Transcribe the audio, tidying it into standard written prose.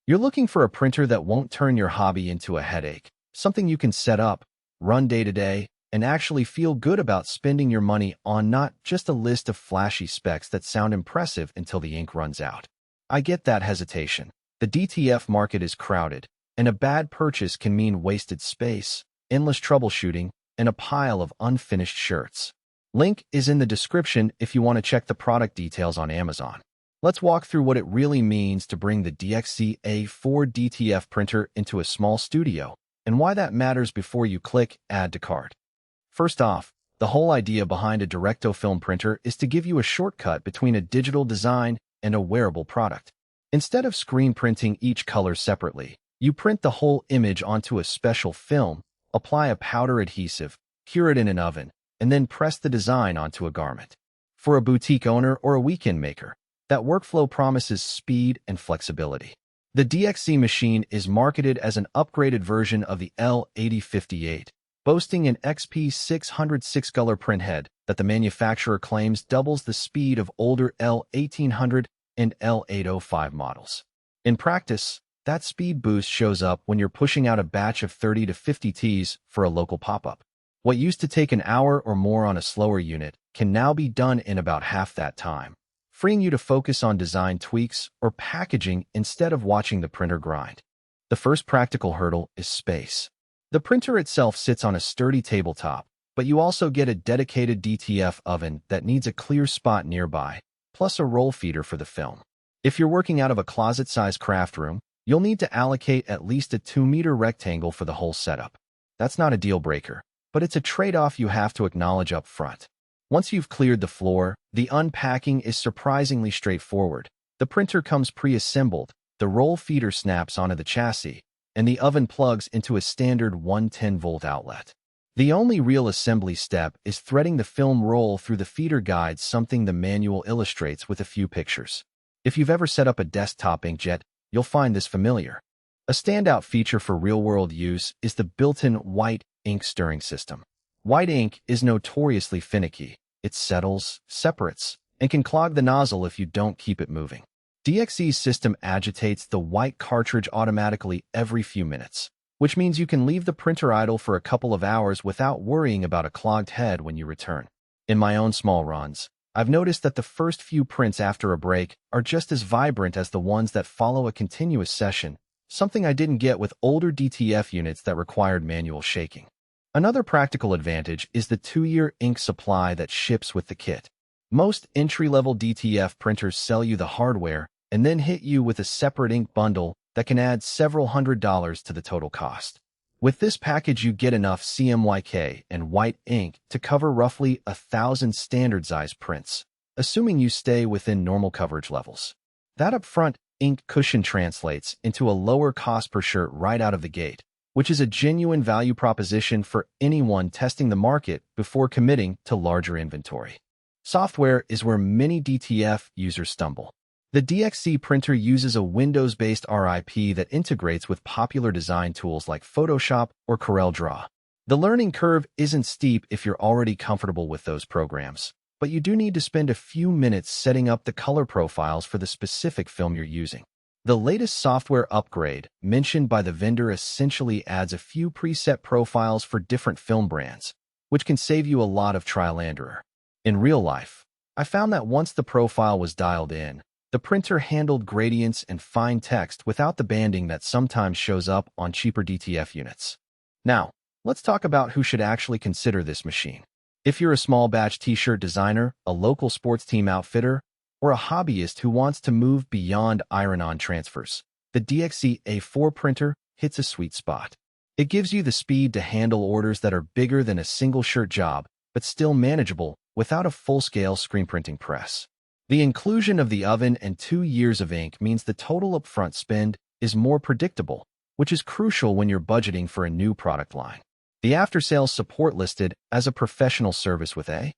You're looking for a printer that won't turn your hobby into a headache, something you can set up, run day to day, and actually feel good about spending your money on, not just a list of flashy specs that sound impressive until the ink runs out. I get that hesitation. The DTF market is crowded, and a bad purchase can mean wasted space, endless troubleshooting, and a pile of unfinished shirts. Link is in the description if you want to check the product details on Amazon. Let's walk through what it really means to bring the DXZ A4 DTF printer into a small studio, and why that matters before you click Add to Cart. First off, the whole idea behind a direct-to-film printer is to give you a shortcut between a digital design and a wearable product. Instead of screen printing each color separately, you print the whole image onto a special film, apply a powder adhesive, cure it in an oven, and then press the design onto a garment. For a boutique owner or a weekend maker, that workflow promises speed and flexibility. The DXZ machine is marketed as an upgraded version of the L8058, boasting an XP600 6-color printhead that the manufacturer claims doubles the speed of older L1800 and L805 models. In practice, that speed boost shows up when you're pushing out a batch of 30 to 50 Ts for a local pop-up. What used to take an hour or more on a slower unit can now be done in about half that time, freeing you to focus on design tweaks or packaging instead of watching the printer grind. The first practical hurdle is space. The printer itself sits on a sturdy tabletop, but you also get a dedicated DTF oven that needs a clear spot nearby, plus a roll feeder for the film. If you're working out of a closet-sized craft room, you'll need to allocate at least a 2-meter rectangle for the whole setup. That's not a deal breaker, but it's a trade-off you have to acknowledge up front. Once you've cleared the floor, the unpacking is surprisingly straightforward. The printer comes pre-assembled, the roll feeder snaps onto the chassis, and the oven plugs into a standard 110-volt outlet. The only real assembly step is threading the film roll through the feeder guides, something the manual illustrates with a few pictures. If you've ever set up a desktop inkjet, you'll find this familiar. A standout feature for real-world use is the built-in white ink stirring system. White ink is notoriously finicky. It settles, separates, and can clog the nozzle if you don't keep it moving. DXZ's system agitates the white cartridge automatically every few minutes, which means you can leave the printer idle for a couple of hours without worrying about a clogged head when you return. In my own small runs, I've noticed that the first few prints after a break are just as vibrant as the ones that follow a continuous session, something I didn't get with older DTF units that required manual shaking. Another practical advantage is the 2-year ink supply that ships with the kit. Most entry-level DTF printers sell you the hardware and then hit you with a separate ink bundle that can add several $100s to the total cost. With this package, you get enough CMYK and white ink to cover roughly 1,000 standard-size prints, assuming you stay within normal coverage levels. That upfront ink cushion translates into a lower cost per shirt right out of the gate, which is a genuine value proposition for anyone testing the market before committing to larger inventory. Software is where many DTF users stumble. The DXZ printer uses a Windows-based RIP that integrates with popular design tools like Photoshop or CorelDRAW. The learning curve isn't steep if you're already comfortable with those programs, but you do need to spend a few minutes setting up the color profiles for the specific film you're using. The latest software upgrade, mentioned by the vendor, essentially adds a few preset profiles for different film brands, which can save you a lot of trial and error. In real life, I found that once the profile was dialed in, the printer handled gradients and fine text without the banding that sometimes shows up on cheaper DTF units. Now, let's talk about who should actually consider this machine. If you're a small batch t-shirt designer, a local sports team outfitter, or a hobbyist who wants to move beyond iron-on transfers, the DXZ A4 printer hits a sweet spot. It gives you the speed to handle orders that are bigger than a single shirt job, but still manageable without a full-scale screen printing press. The inclusion of the oven and 2 years of ink means the total upfront spend is more predictable, which is crucial when you're budgeting for a new product line. The after-sales support listed as a professional service with a